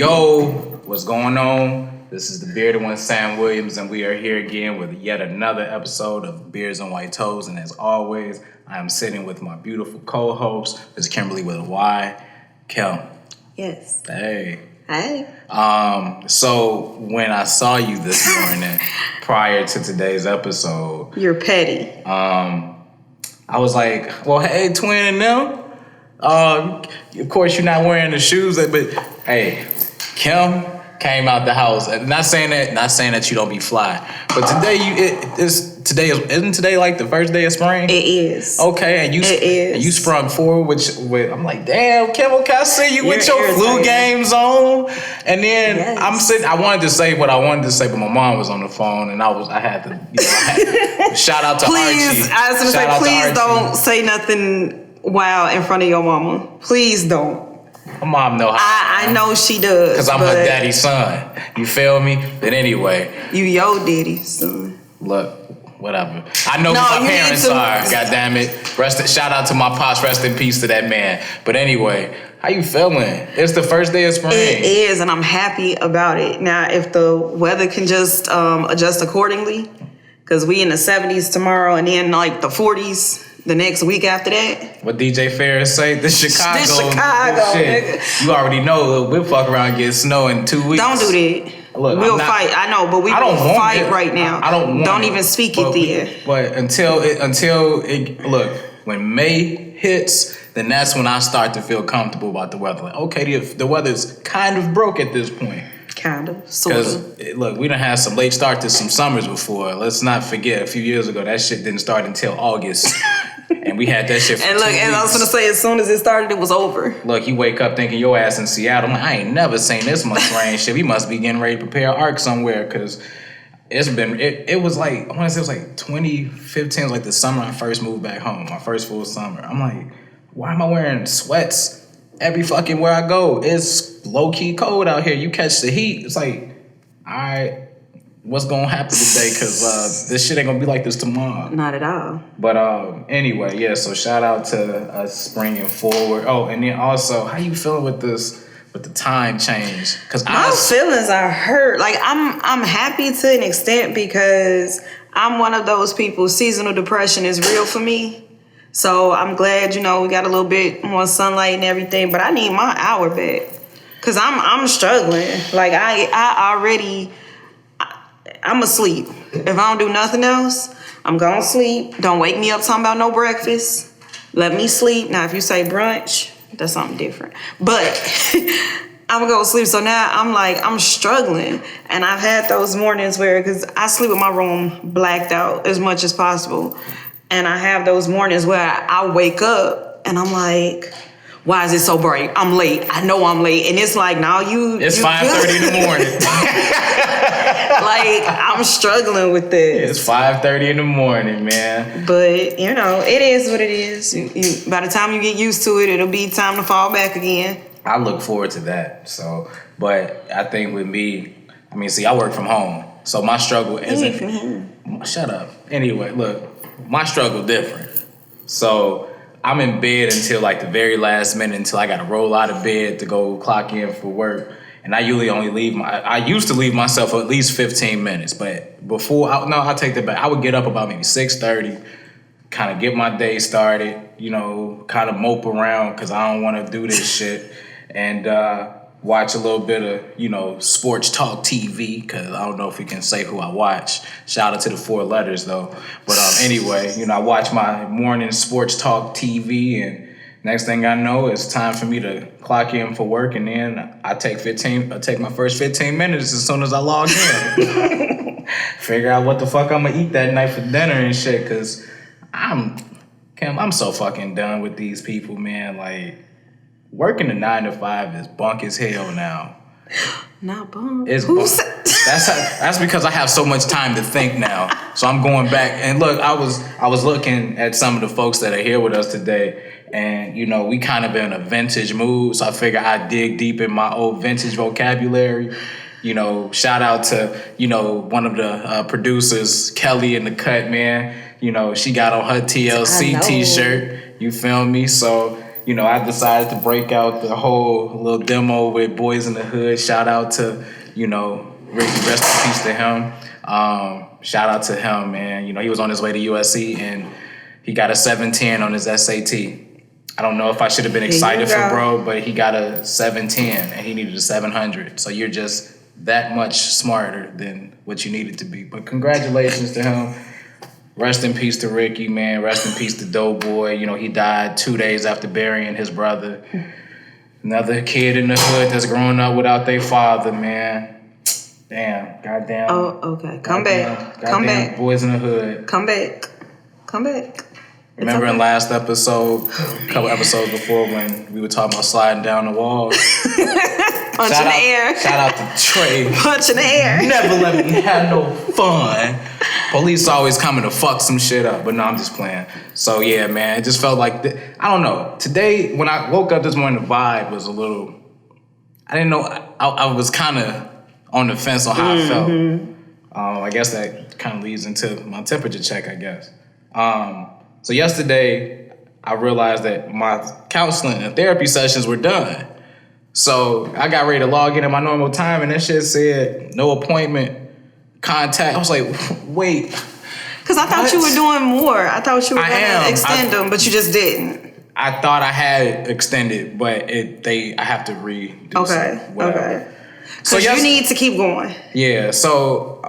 Yo, what's going on? This is the Bearded One, Sam Williams, and we are here again with yet another episode of Beards on White Toes. And as always, I am sitting with my beautiful co-host, Ms. Kimberly with a Y, Kym. Yes. Hey. Hey. So when I saw you this morning, prior to today's episode, You're petty. I was like, well, hey, twin and them. Of course, you're not wearing the shoes, but hey, Kym came out the house. Not saying that you don't be fly, but today isn't today like the first day of spring? It is. Okay, and you sprung forward with I'm like, damn, Kym, okay, I see you with your flu games on. And then yes. I'm sitting. I wanted to say what I wanted to say, but my mom was on the phone, and I had to shout out to Archie. I was gonna say, please don't say nothing wild in front of your mama. Please don't. My mom know how. I know she does. Because I'm her daddy's son. You feel me? But anyway. You your daddy's son. Look, whatever. I know who my parents are. God damn it. Shout out to my pops. Rest in peace to that man. But anyway, how you feeling? It's the first day of spring. It is, and I'm happy about it. Now, if the weather can just adjust accordingly, because we in the 70s tomorrow and then like the 40s. The next week after that. What DJ Ferris say? This Chicago. Shit. Nigga. You already know we'll fuck around and get snow in 2 weeks. Don't do that. Look, we'll fight. I know, but we will fight right now. I don't want Don't even speak it there. But until it look, when May hits, then that's when I start to feel comfortable about the weather. Like, okay, the weather's kind of broke at this point. Kind of, sort of. Because, look, we done had some late start to some summers before. Let's not forget, a few years ago, that shit didn't start until August. And we had that shit for 2 weeks. And I was going to say, as soon as it started, it was over. Look, you wake up thinking your ass in Seattle. I'm like, I ain't never seen this much rain shit. We must be getting ready to prepare an arc somewhere, because it was like, I want to say it was like 2015, was like the summer I first moved back home, my first full summer. I'm like, why am I wearing sweats every fucking where I go? It's low-key cold out here. You catch the heat. It's like, all right, what's going to happen today? Because this shit ain't going to be like this tomorrow. Not at all. But anyway, yeah, so shout out to us springing forward. Oh, and then also, how you feeling with the time change? Because my feelings are hurt. Like, I'm happy to an extent because I'm one of those people, seasonal depression is real for me. So I'm glad, we got a little bit more sunlight and everything, but I need my hour back. Cause I'm struggling. Like I'm asleep. If I don't do nothing else, I'm gonna sleep. Don't wake me up talking about no breakfast. Let me sleep. Now, if you say brunch, that's something different. But I'm gonna go to sleep. So now I'm struggling. And I've had those mornings where, cause I sleep with my room blacked out as much as possible. And I have those mornings where I wake up and I'm like, why is it so bright? I'm late. I know I'm late. And it's like, now it's 5:30 in the morning. Like, I'm struggling with this. It's 5:30 in the morning, man. But, it is what it is. By the time you get used to it, it'll be time to fall back again. I look forward to that. So, but I think with me, I work from home. So my struggle isn't... Shut up. Anyway, look. My struggle different. So I'm in bed until like the very last minute, until I got to roll out of bed to go clock in for work. And I usually only I used to leave myself at least 15 minutes. But before, I'll take that back. I would get up about maybe 6:30, kind of get my day started, kind of mope around because I don't want to do this shit. And watch a little bit of, sports talk TV, because I don't know if we can say who I watch. Shout out to the 4 letters, though. But anyway, I watch my morning sports talk TV, and next thing I know, it's time for me to clock in for work, and then I take my first 15 minutes as soon as I log in. Figure out what the fuck I'm going to eat that night for dinner and shit, because I'm so fucking done with these people, man. Like, working a 9 to 5 is bunk as hell now. Not bunk. It's bunk. That's because I have so much time to think now. So I'm going back and look. I was looking at some of the folks that are here with us today, and we kind of in a vintage mood. So I figure I dig deep in my old vintage vocabulary. Shout out to one of the producers, Kelly in the cut, man. She got on her TLC T-shirt. You feel me? So. I decided to break out the whole little demo with Boys in the Hood. Shout out to, Ricky, rest in peace to him. Shout out to him, man. He was on his way to USC and he got a 710 on his SAT. I don't know if I should have been excited for bro, but he got a 710 and he needed a 700. So you're just that much smarter than what you needed to be. But congratulations to him. Rest in peace to Ricky, man. Rest in peace to Doughboy. He died 2 days after burying his brother. Another kid in the hood that's growing up without their father, man. Damn, goddamn. Oh, okay. Come back. Boys in the Hood. Come back. Remember in last episode, a couple episodes before, when we were talking about sliding down the walls? Punch in the air. Shout out to Trey. Punch in the air. Never let me have no fun. Police always coming to fuck some shit up, but no, I'm just playing. So yeah, man, it just felt like, I don't know. Today, when I woke up this morning, the vibe was a little, I didn't know, I was kind of on the fence on how I felt. I guess that kind of leads into my temperature check, I guess. So yesterday, I realized that my counseling and therapy sessions were done. So I got ready to log in at my normal time, and that shit said no appointment, contact. I was like, wait. Because I thought you were doing more. I thought you were going to extend them, but you just didn't. I thought I had extended, but I have to redo Okay. So you need to keep going. Yeah, so,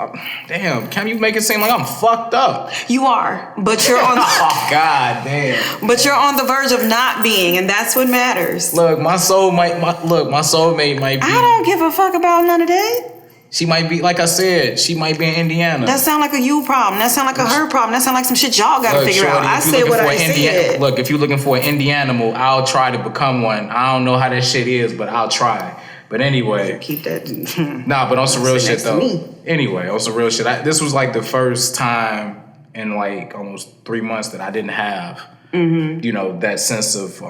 damn, can you make it seem like I'm fucked up? You are, but you're on oh, God damn. But you're on the verge of not being, and that's what matters. Look, my soulmate might be. I don't give a fuck about none of that. She might be, like I said, she might be in Indiana. That sound like a you problem. That sound like a her problem. That sound like some shit y'all gotta figure out. I said what I said. Look, if you're looking for an Indianimal, I'll try to become one. I don't know how that shit is, but I'll try. But anyway. Keep that. Nah, but on some real shit, though. Anyway, on some real shit. This was like the first time in like almost 3 months that I didn't have, that sense of,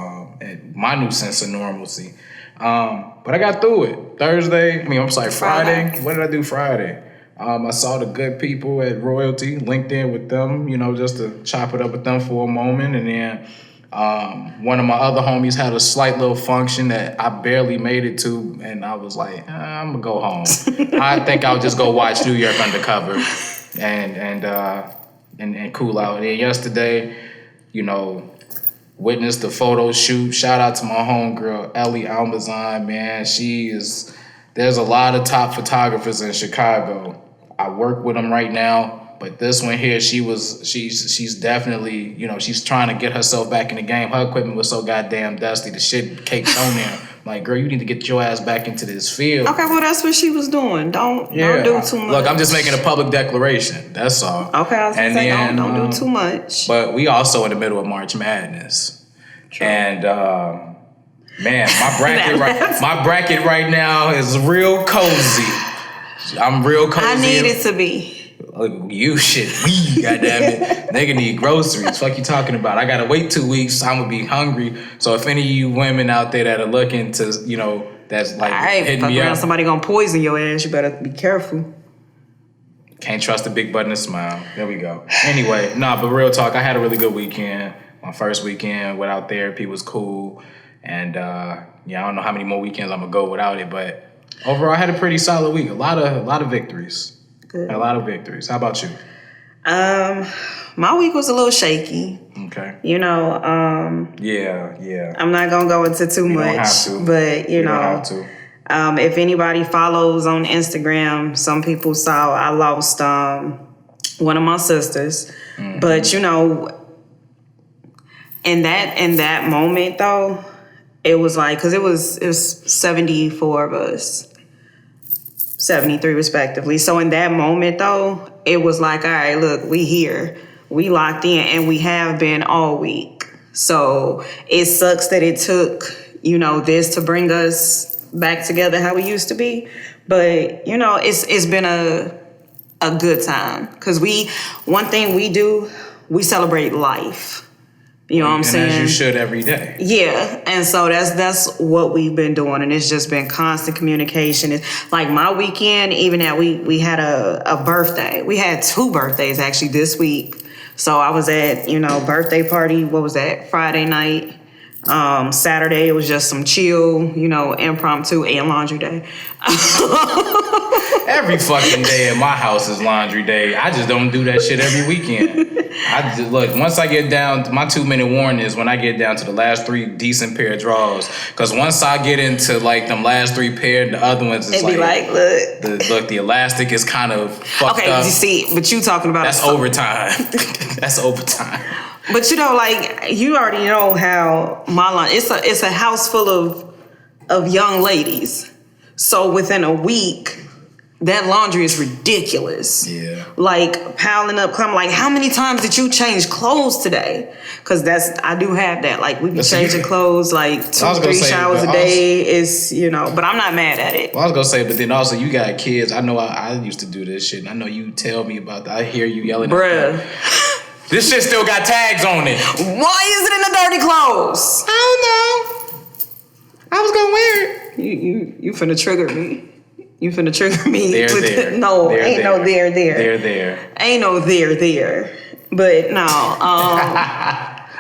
my new sense of normalcy. But I got through it. Friday. What did I do Friday? I saw the good people at Royalty, linked in with them, just to chop it up with them for a moment. And then one of my other homies had a slight little function that I barely made it to. And I was like, I'm going to go home. I think I'll just go watch New York Undercover and cool out. And then yesterday, witnessed the photo shoot. Shout out to my homegirl, Ellie Almazan, man. There's a lot of top photographers in Chicago. I work with them right now, but this one here, she's definitely, she's trying to get herself back in the game. Her equipment was so goddamn dusty, the shit caked on there. Like, girl, you need to get your ass back into this field. Okay, well, that's what she was doing. Don't do too much. Look, I'm just making a public declaration. That's all. Okay, I was going to say, don't do too much. But we also in the middle of March Madness. True. And, man, my bracket right now is real cozy. I'm real cozy. I need it to be. You shit, we goddamn it. Nigga need groceries. Fuck you talking about? I gotta wait 2 weeks. I'm gonna be hungry. So if any of you women out there that are looking to, that's like hitting me up, somebody gonna poison your ass. You better be careful. Can't trust a big butt and a smile. There we go. Anyway, but real talk. I had a really good weekend. My first weekend without therapy was cool, and I don't know how many more weekends I'm gonna go without it, but overall I had a pretty solid week. A lot of victories. Good. A lot of victories. How about you? My week was a little shaky. Okay. Yeah. I'm not gonna go into too much, don't have to. But don't have to. If anybody follows on Instagram, some people saw I lost one of my sisters. Mm-hmm. But in that moment though, it was like, because it was 74 of us. 73 respectively. So in that moment though, it was like, all right, look, we here. We locked in, and we have been all week. So it sucks that it took, this to bring us back together how we used to be. But, it's been a good time. Because one thing we do, we celebrate life. You know what I'm saying? As you should every day. Yeah. And so that's what we've been doing. And it's just been constant communication. It's like my weekend, even that we had a birthday. We had 2 birthdays actually this week. So I was at, birthday party. What was that? Friday night. Saturday, it was just some chill, impromptu and laundry day. Every fucking day at my house is laundry day. I just don't do that shit every weekend. I just look, once I get down, my 2-minute warning is when I get down to the last 3 decent pair of drawers. Because once I get into like them last 3 pair, the other ones is the elastic is kind of fucked up. Okay, you see, but you talking about that's overtime. That's overtime. But you already know how my line. It's a house full of young ladies. So within a week, that laundry is ridiculous. Yeah. Like piling up. I'm like, how many times did you change clothes today? Because I do have that. Like we be changing clothes like 2-3 showers a day. But I'm not mad at it. Well, I was gonna say, but then also you got kids. I know I used to do this shit. And I know you tell me about that. I hear you yelling. Bruh. At this shit still got tags on it. Why is it in the dirty clothes? I don't know. I was gonna wear it. You finna trigger me. You finna trigger me. There. No, there, ain't there. no there. There. Ain't no there. But no.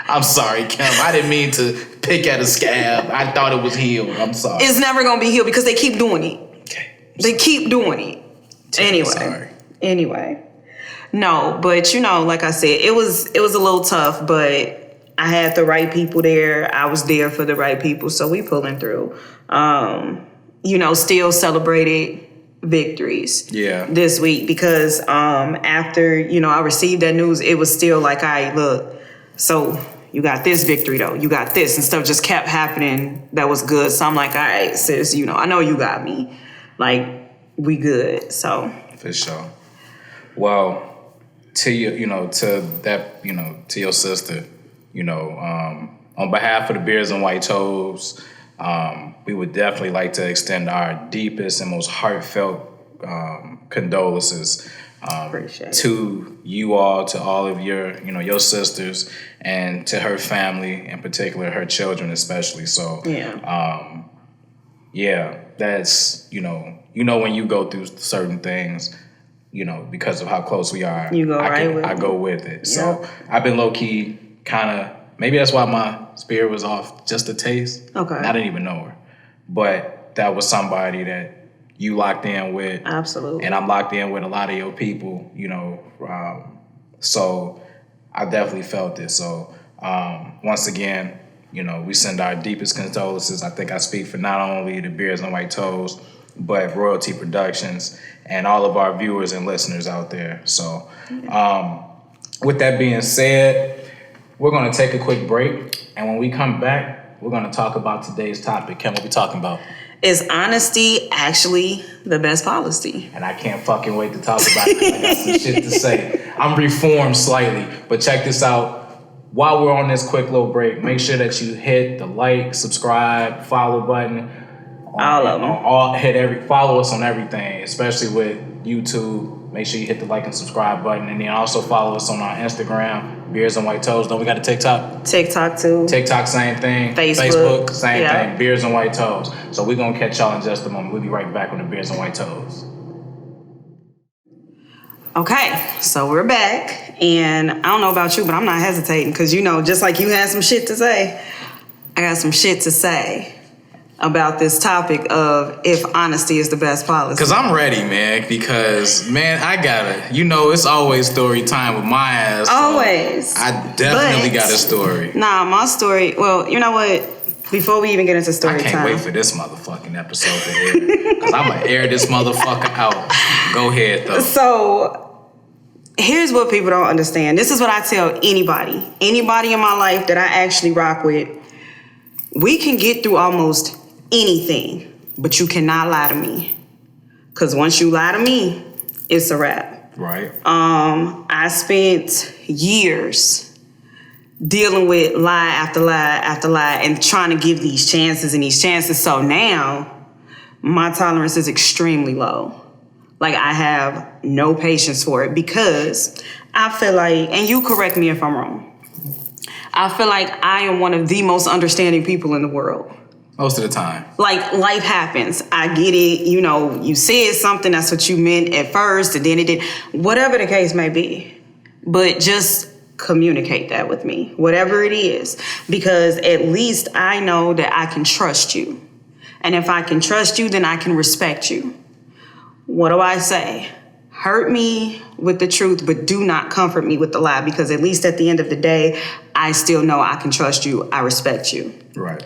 I'm sorry, Kym. I didn't mean to pick at a scab. I thought it was healed. I'm sorry. It's never gonna be healed because they keep doing it. Okay. They keep doing it. Anyway. No, but like I said, it was a little tough, but I had the right people there. I was there for the right people, so we pulling through. Still celebrated victories. Yeah. This week because after I received that news, it was still like, all right, look, so you got this victory though, you got this, and stuff just kept happening that was good. So I'm like, all right, sis, I know you got me. Like, we good. So for sure. Well, to you, to that, to your sister, on behalf of the Beards and White Toes, we would definitely like to extend our deepest and most heartfelt condolences to you all, to all of your sisters, and to her family, in particular, her children especially. So, that's, when you go through certain things, because of how close we are, I go with it. So I've been low key kind of, maybe that's why my spirit was off just a taste. Okay. I didn't even know her. But that was somebody that you locked in with. Absolutely. And I'm locked in with a lot of your people, so I definitely felt it. So once again, we send our deepest condolences. I think I speak for not only the Beards and White Toes, but Royalty Productions and all of our viewers and listeners out there. So with that being said, we're going to take a quick break. And when we come back, we're going to talk about today's topic. Kym, what we talking about? Is honesty actually the best policy? And I can't fucking wait to talk about it. I got some shit to say. I'm reformed slightly, but check this out. While we're on this quick little break, make sure that you hit the like, subscribe, follow button. All of them. Follow us on everything, especially with YouTube. Make sure you hit the like and subscribe button, and then also follow us on our Instagram, Beards and White Toes. Don't we got a TikTok? TikTok too. TikTok, same thing. Facebook same thing. Beards and White Toes. So we're gonna catch y'all in just a moment. We'll be right back on the Beards and White Toes. Okay, so we're back, and I don't know about you, but I'm not hesitating because just like you had some shit to say, I got some shit to say about this topic of if honesty is the best policy. Because I'm ready, man. Because, man, I gotta. It's always story time with my ass. Always. I definitely got a story. Nah, my story. Well, you know what? Before we even get into story time, I can't wait for this motherfucking episode to air. Because I'm gonna air this motherfucker out. Go ahead, though. So, here's what people don't understand. This is what I tell anybody in my life that I actually rock with. We can get through almost anything, but you cannot lie to me. Because once you lie to me, it's a wrap. Right. I spent years dealing with lie after lie after lie and trying to give these chances. So now my tolerance is extremely low. Like, I have no patience for it because I feel like, and you correct me if I'm wrong, I feel like I am one of the most understanding people in the world. Most of the time. Like, life happens. I get it. You said something, that's what you meant at first, and then it did. Whatever the case may be. But just communicate that with me, whatever it is, because at least I know that I can trust you. And if I can trust you, then I can respect you. What do I say? Hurt me with the truth, but do not comfort me with the lie, because at least at the end of the day, I still know I can trust you. I respect you. Right.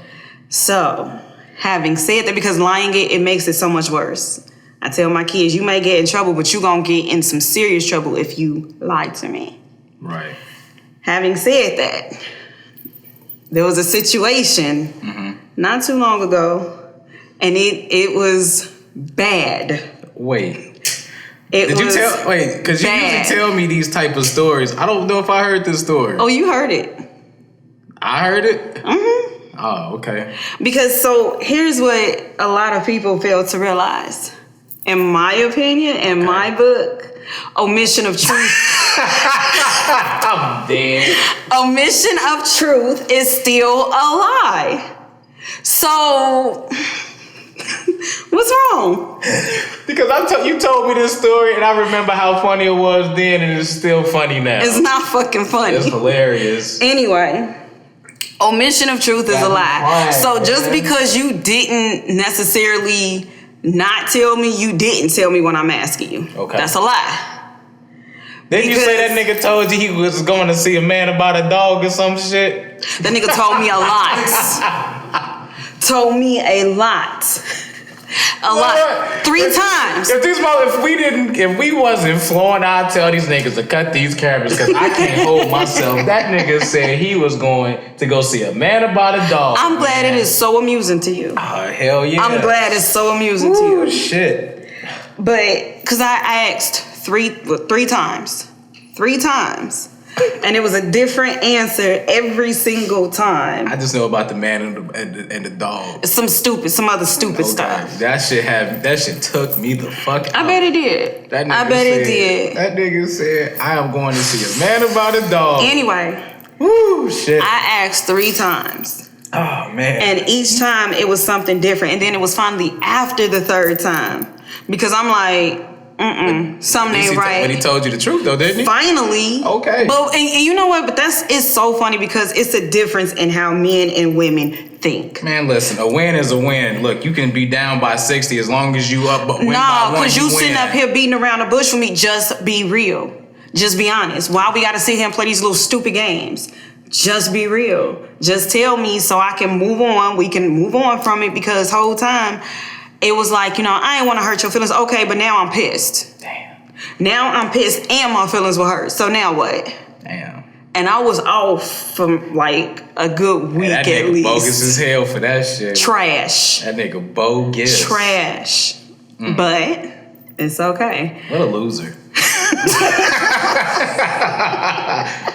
So, having said that, because lying, it makes it so much worse. I tell my kids, you may get in trouble, but you're going to get in some serious trouble if you lie to me. Right. Having said that, there was a situation not too long ago, and it was bad. Wait. Because you usually tell me these type of stories. I don't know if I heard this story. Oh, you heard it. I heard it? Mm-hmm. Oh, okay. Because so here's what a lot of people fail to realize. In my opinion, in my book, omission of truth. I'm dead. Omission of truth is still a lie. So, what's wrong? Because you told me this story, and I remember how funny it was then, and it's still funny now. It's not fucking funny. It's hilarious. Anyway, omission of truth is a lie. So just because you didn't necessarily not tell me, you didn't tell me when I'm asking you. Okay. That's a lie. Didn't you say that nigga told you he was going to see a man about a dog or some shit? That nigga told me a lot. Told me a lot. A lot. 3 times. If we wasn't flowing, I'd tell these niggas to cut these cameras because I can't hold myself. That nigga said he was going to go see a man about a dog. I'm glad it is so amusing to you. Hell yeah. I'm glad it's so amusing to you. Shit. But, because I asked three times. 3 times. And it was a different answer every single time. I just know about the man and the dog. Some other stupid stuff. That shit took me the fuck out. I bet it did. It did. That nigga said, I am going to see a man about a dog. Anyway. Woo, shit. I asked 3 times. Oh, man. And each time it was something different. And then it was finally after the 3rd time. Because I'm like, something ain't right. But he told you the truth though, didn't he? Finally. Okay. But and you know what? But it's so funny because it's a difference in how men and women think. Man, listen, a win is a win. Look, you can be down by 60 as long as you up, but win by 1, because you sitting up here beating around the bush with me. Just be real. Just be honest. Why we gotta sit here and play these little stupid games? Just be real. Just tell me so I can move on. We can move on from it because whole time it was like, I ain't want to hurt your feelings. Okay, but now I'm pissed. Damn. Now I'm pissed and my feelings were hurt. So now what? Damn. And I was off from like a good week at least. That nigga bogus as hell for that shit. Trash. That nigga bogus. Trash. But it's okay. What a loser.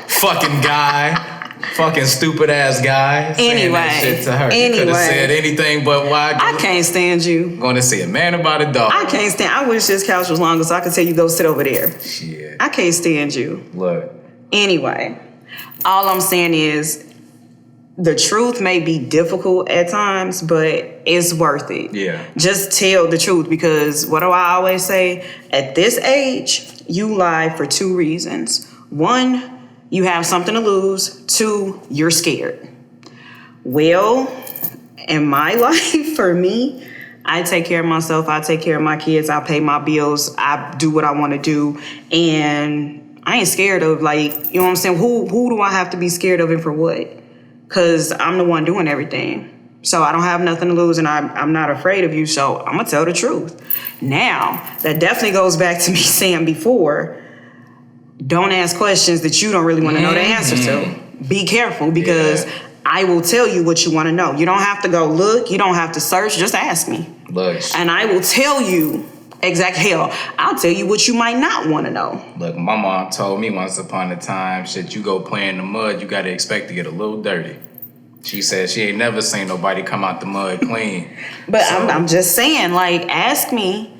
Fucking guy. Fucking stupid ass guy. Anyway. That shit to her. You could have said anything but why. I can't stand you. Going to see a man about a dog. I can't stand. I wish this couch was longer so I could tell you go sit over there. Shit. I can't stand you. Look. Anyway, all I'm saying is the truth may be difficult at times, but it's worth it. Yeah. Just tell the truth because what do I always say? At this age, you lie for 2 reasons. 1, you have something to lose. 2, you're scared. Well, in my life, for me, I take care of myself. I take care of my kids. I pay my bills. I do what I want to do. And I ain't scared of, you know what I'm saying? Who do I have to be scared of and for what? Because I'm the one doing everything. So I don't have nothing to lose and I'm not afraid of you. So I'm going to tell the truth. Now, that definitely goes back to me saying before, don't ask questions that you don't really want to know the answer to. Be careful because I will tell you what you want to know. You don't have to go look. You don't have to search. Just ask me. Look. And I will tell you I'll tell you what you might not want to know. Look, my mom told me once upon a time, shit, you go play in the mud, you got to expect to get a little dirty. She said she ain't never seen nobody come out the mud clean. But so, I'm just saying, ask me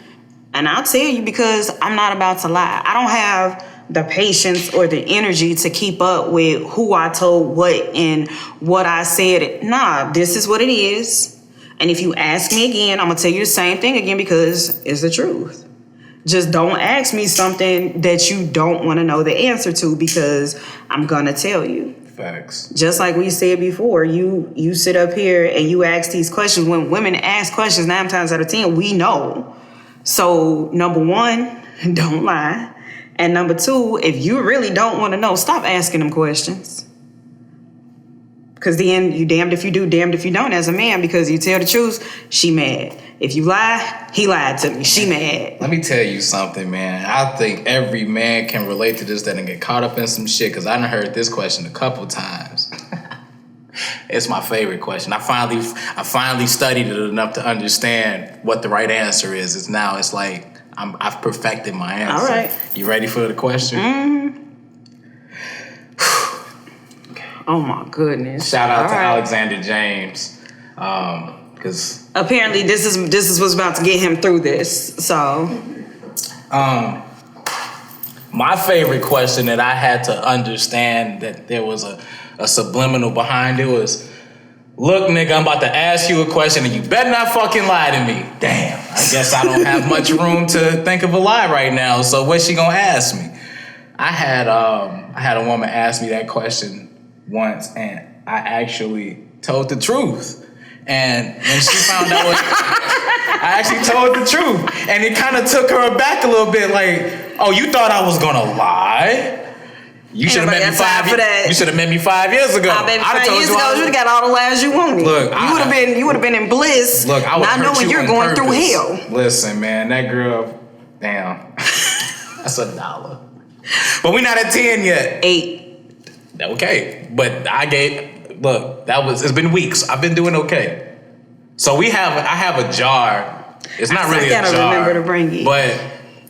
and I'll tell you because I'm not about to lie. I don't have the patience or the energy to keep up with who I told what and what I said. Nah, this is what it is. And if you ask me again, I'm going to tell you the same thing again because it's the truth. Just don't ask me something that you don't want to know the answer to, because I'm gonna tell you. Facts. Just like we said before, you sit up here and you ask these questions. When women ask questions, 9 times out of 10, we know. So number one, don't lie. And number two, if you really don't want to know, stop asking them questions. Because then you damned if you do, damned if you don't as a man, because you tell the truth, she mad. If you lie, he lied to me, she mad. Let me tell you something, man. I think every man can relate to this that and get caught up in some shit, because I done heard this question a couple times. It's my favorite question. I finally studied it enough to understand what the right answer is. It's like I've perfected my answer. All right. You ready for the question? Mm-hmm. Oh my goodness! Shout out to Alexander James, because apparently this is what's about to get him through this. So, my favorite question that I had to understand that there was a subliminal behind it was, look, nigga, I'm about to ask you a question and you better not fucking lie to me. Damn, I guess I don't have much room to think of a lie right now. So what's she gonna ask me? I had a woman ask me that question once, and I actually told the truth. And when she found out I actually told the truth. And it kind of took her aback a little bit, like, oh, you thought I was gonna lie? You should have met me 5 years. You should have met me 5 years ago. I bet 5 years ago, you'd have got all the lies you wanted. Look, you would have been in bliss. Look, I would not knowing you're going through hell. Listen, man, that girl, damn, that's $1. But we not at 10 yet. 8. Okay, but it's been weeks. I've been doing okay. So I have a jar. It's not really a jar. I gotta remember to bring it. But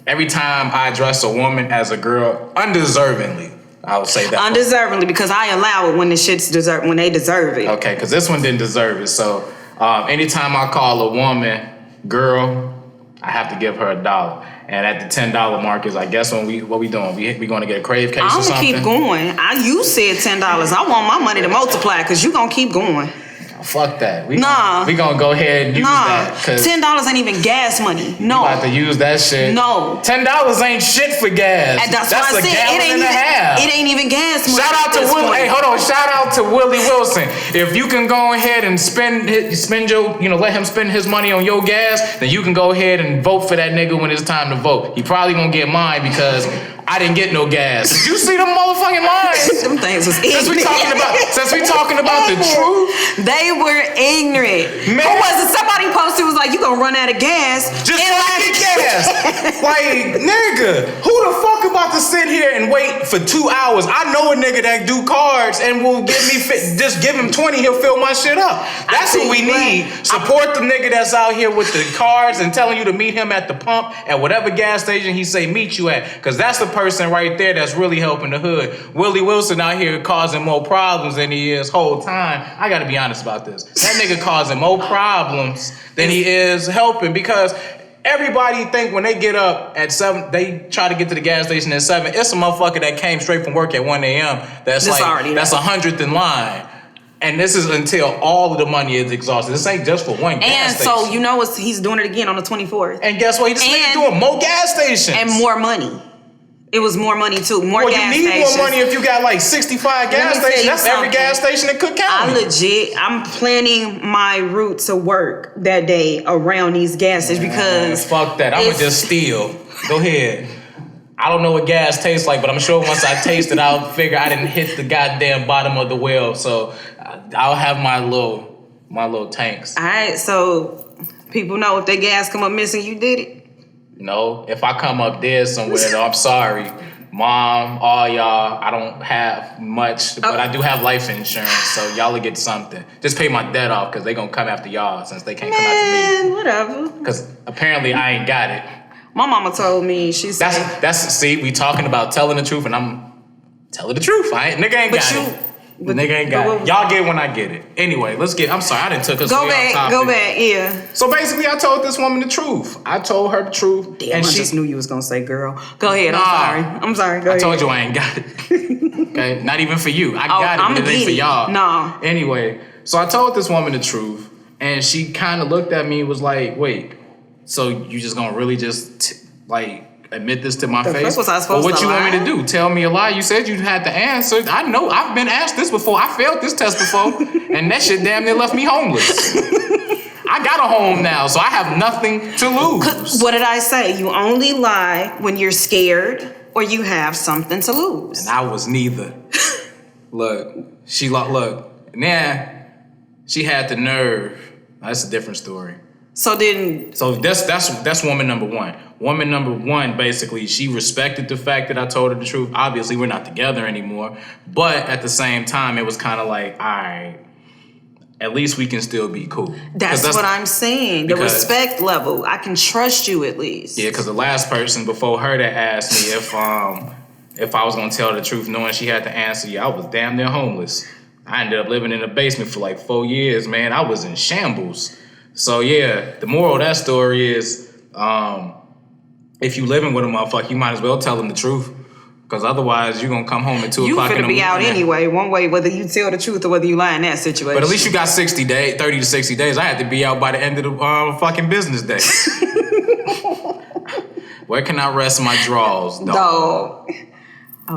every time I address a woman as a girl, undeservingly, I would say that. Undeservingly, because I allow it when when they deserve it. Okay, because this one didn't deserve it. So anytime I call a woman girl, I have to give her $1. And at the $10 mark is, I guess, what we doing? We going to get a crave case or something? I'm going to keep going. You said $10. I want my money to multiply, because you going to keep going. Fuck that. We gonna go ahead and use that. $10 ain't even gas money. No. You about to use that shit. No. $10 ain't shit for gas. And that's what I said. It ain't even gas money. Shout out to Willie. Hey, hold on. Shout out to Willie Wilson. If you can go ahead and let him spend his money on your gas, then you can go ahead and vote for that nigga when it's time to vote. He probably gonna get mine because I didn't get no gas. Did you see them motherfucking lines? Them things was ignorant. Since we talking about the truth, they were ignorant. Man. Who was it? Somebody posted, was like, you gonna run out of gas. Just get gas. Like, nigga, who the fuck about to sit here and wait for 2 hours? I know a nigga that do cards and will give me just give him 20, he'll fill my shit up. That's what we need. Support the nigga that's out here with the cards and telling you to meet him at the pump at whatever gas station he say meet you at. Because that's the person right there that's really helping the hood. Willie Wilson out here causing more problems than he is whole time. I gotta be honest about this. That nigga causing more problems than he is helping, because everybody think when they get up at 7, they try to get to the gas station at 7. It's a motherfucker that came straight from work at 1 a.m. That's 100th in line. And this is until all of the money is exhausted. This ain't just for one gas station. And so he's doing it again on the 24th. And guess what? He just doing more gas stations. And more money. It was more money too. More gas stations. You need more money if you got like 65 gas stations. That's every gas station in Cook County. I'm planning my route to work that day around these gas stations because... Fuck that. I'm going to just steal. Go ahead. I don't know what gas tastes like, but I'm sure once I taste it, I'll figure I didn't hit the goddamn bottom of the well. So I'll have my little tanks. All right, so people know if their gas come up missing, you did it? No, if I come up dead somewhere, though, I'm sorry. Mom, all y'all, I don't have much, but I do have life insurance, so y'all will get something. Just pay my debt off, because they going to come after y'all since they can't come after me. Whatever. Because apparently I ain't got it. My mama told me, she said... See, we talking about telling the truth, and I'm telling the truth. Nigga ain't got it. Nigga ain't got it. Y'all get when I get it. Anyway, I'm sorry, I didn't took us way off topic. Go back, yeah. So basically, I told this woman the truth. I told her the truth. Damn, and I just knew you was gonna say girl. Go ahead, I'm sorry, go ahead. I told you I ain't got it. Okay, not even for you. I got it, but it ain't for y'all. No. Anyway, so I told this woman the truth, and she kind of looked at me and was like, wait, so you just gonna really just admit this to my face? First was I supposed what to you lie? want me to do? Tell me a lie? You said you had the answer. I know. I've been asked this before. I failed this test before, and that shit damn near left me homeless. I got a home now, so I have nothing to lose. What did I say? You only lie when you're scared or you have something to lose. And I was neither. Look, now she had the nerve. That's a different story. So that's woman number one. Woman number one, basically, she respected the fact that I told her the truth. Obviously, we're not together anymore. But at the same time, it was kind of like, all right, at least we can still be cool. That's what I'm saying. The respect level. I can trust you at least. Yeah, because the last person before her that asked me if I was going to tell the truth, knowing she had to answer, I was damn near homeless. I ended up living in a basement for like 4 years, man. I was in shambles. So yeah, the moral of that story is, if you living with a motherfucker, you might as well tell them the truth. Because otherwise, you're going to come home at 2 o'clock in the morning. You finna be out anyway, one way, whether you tell the truth or whether you lie in that situation. But at least you got 30 to 60 days. I had to be out by the end of the fucking business day. Where can I rest my drawers, dog? Okay.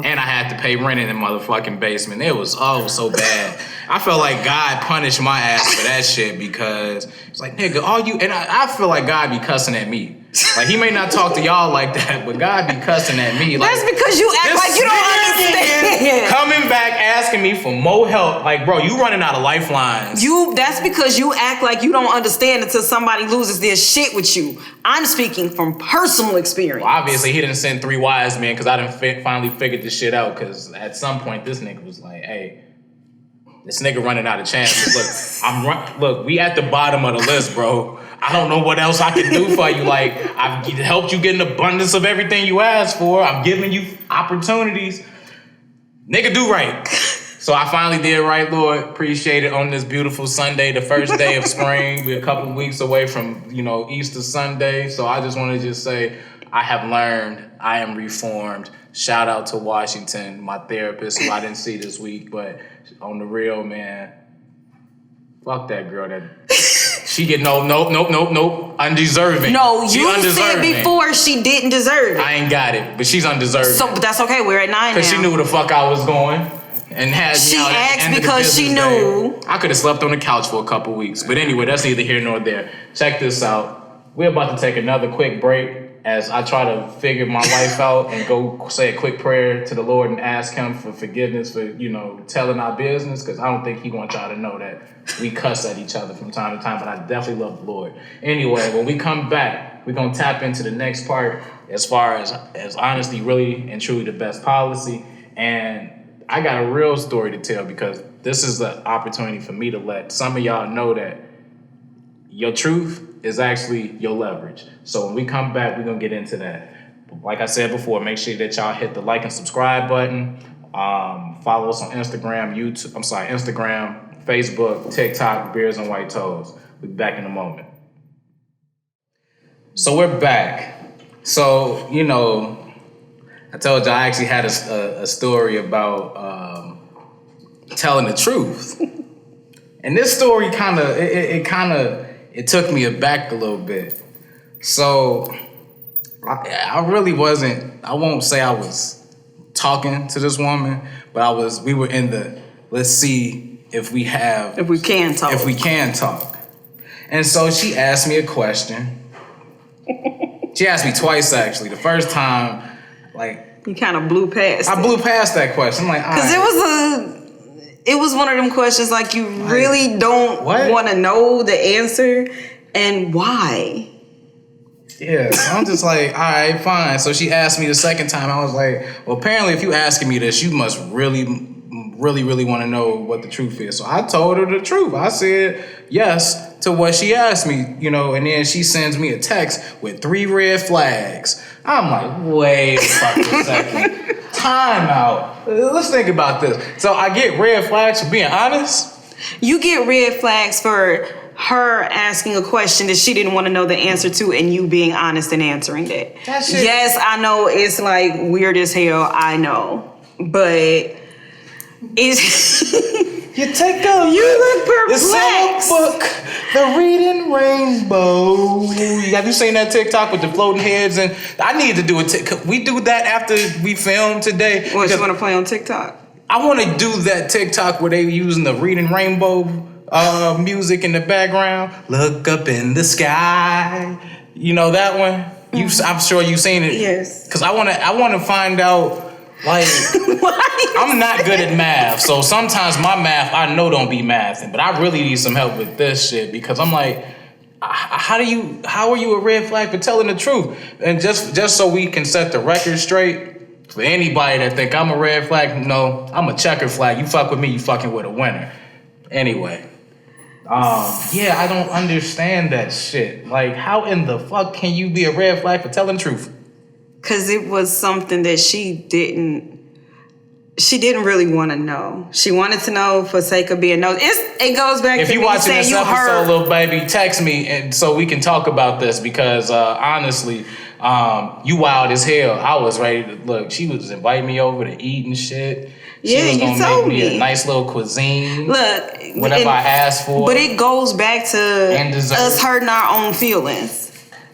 And I had to pay rent in the motherfucking basement. It was so bad. I felt like God punished my ass for that shit because it's like, nigga, I feel like God be cussing at me. Like, he may not talk to y'all like that, but God be cussing at me. Like, that's because you act like you don't understand. Coming back asking me for more help. Like, bro, you running out of lifelines. That's because you act like you don't understand until somebody loses their shit with you. I'm speaking from personal experience. Well, obviously, he didn't send 3 wise men because I done finally figured this shit out. Because at some point, this nigga was like, hey, this nigga running out of chances. Look, we at the bottom of the list, bro. I don't know what else I can do for you. Like, I've helped you get an abundance of everything you asked for. I'm giving you opportunities. Nigga, do right. So I finally did right, Lord. Appreciate it on this beautiful Sunday, the first day of spring. We're a couple of weeks away from, Easter Sunday. So I just want to say I have learned. I am reformed. Shout out to Washington, my therapist, who I didn't see this week. But on the real, man, fuck that girl. She get nope, undeserving. No, you said before she didn't deserve it. I ain't got it, but she's undeserving. So, but that's okay. We're at 9 now. Because she knew where the fuck I was going and had me out at the end because she knew. I could have slept on the couch for a couple weeks. But anyway, that's neither here nor there. Check this out. We're about to take another quick break as I try to figure my life out and go say a quick prayer to the Lord and ask him for forgiveness for, telling our business, because I don't think he wants y'all to know that we cuss at each other from time to time, but I definitely love the Lord. Anyway, when we come back, we're going to tap into the next part as far as honesty really and truly the best policy. And I got a real story to tell because this is the opportunity for me to let some of y'all know that your truth is actually your leverage. So when we come back, we're going to get into that. Like I said before, make sure that y'all hit the like and subscribe button. Follow us on Instagram, Facebook, TikTok, Beers and White Toes. We'll be back in a moment. So we're back. So, I told you I actually had a story about telling the truth. And this story it took me aback a little bit. So I really wasn't, I won't say I was talking to this woman, but we were in the, let's see if we can talk. And so she asked me a question. She asked me twice, actually. The first time, you kind of blew past I blew past that question. I'm like, because it was one of them questions you really don't want to know the answer and why. Yeah, so I'm just like, all right, fine. So she asked me the second time. I was like, well, apparently if you asking me this, you must really, really, really want to know what the truth is. So I told her the truth. I said yes to what she asked me, and then she sends me a text with 3 red flags. I'm like, wait a fucking second. Time out. Let's think about this. So I get red flags for being honest? You get red flags for her asking a question that she didn't want to know the answer to and you being honest and answering that. Yes, I know it's weird as hell, I know. But it's You take a You look perplexed. It's a book, the reading rainbow. Have you seen that TikTok with the floating heads? And I need to do it. We do that after we film today. What, you want to play on TikTok? I want to do that TikTok where they using the reading rainbow music in the background. Look up in the sky. You know that one? I'm sure you've seen it. Yes. Because I want to find out. Like, I'm not good at math, so sometimes my math I know don't be mathing, but I really need some help with this shit because I'm like, how are you a red flag for telling the truth? And just so we can set the record straight for anybody that think I'm a red flag, no, I'm a checker flag. You fuck with me, you fucking with a winner. Anyway, yeah, I don't understand that shit. Like, how in the fuck can you be a red flag for telling the truth? Because it was something that she didn't really want to know. She wanted to know for sake of being nosy. It goes back if to you me watching saying this you episode, heard. little baby, text me and so we can talk about this because honestly, you wild as hell. I was ready to look. She was inviting me over to eat and shit. She was you gonna told make me me a nice little cuisine. Look, whatever I asked for. But it goes back to us hurting our own feelings.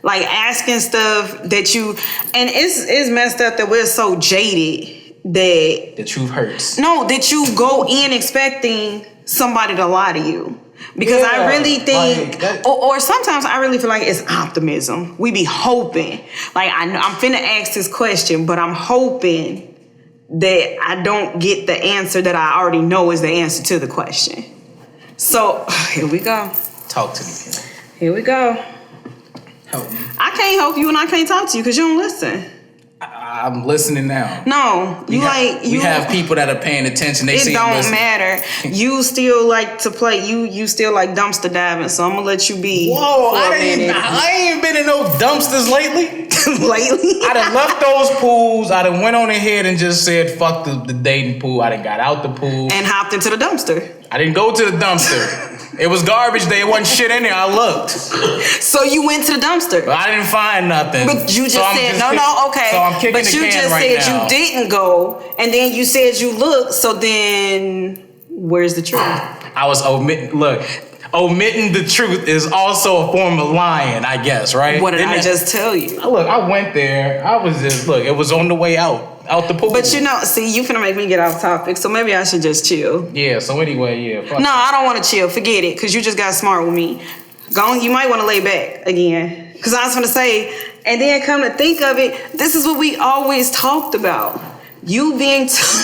Like asking stuff that you, and it's messed up that we're so jaded that the truth hurts. No, that you go in expecting somebody to lie to you. Because I really think, or sometimes I really feel like it's optimism. We be hoping. Like I'm finna ask this question, but I'm hoping that I don't get the answer that I already know is the answer to the question. So here we go. Talk to me, Kym. Here we go. Help me. I can't help you and I can't talk to you because you don't listen. I'm listening now. No, we have people that are paying attention. They see it don't matter. You still like to play. You still like dumpster diving. So I'm gonna let you be. Whoa! I ain't been in no dumpsters lately. I done left those pools. I done went on ahead and just said fuck the dating pool. I done got out the pool and hopped into the dumpster. I didn't go to the dumpster. It was garbage day. It wasn't shit in there. I looked. So you went to the dumpster. But I didn't find nothing. But you just said, okay. So I'm kicking but the you can just right said now. You didn't go, and then you said you looked, so then where's the truth? I was omitting the truth is also a form of lying, I guess, right? What did I just tell you? Look, I went there. I was just, it was on the way out the pool. But you finna make me get off topic, so maybe I should just chill. Yeah, so anyway, yeah. No, I don't want to chill. Forget it, because you just got smart with me. You might want to lay back again. Because I was gonna say, and then come to think of it, this is what we always talked about. You being too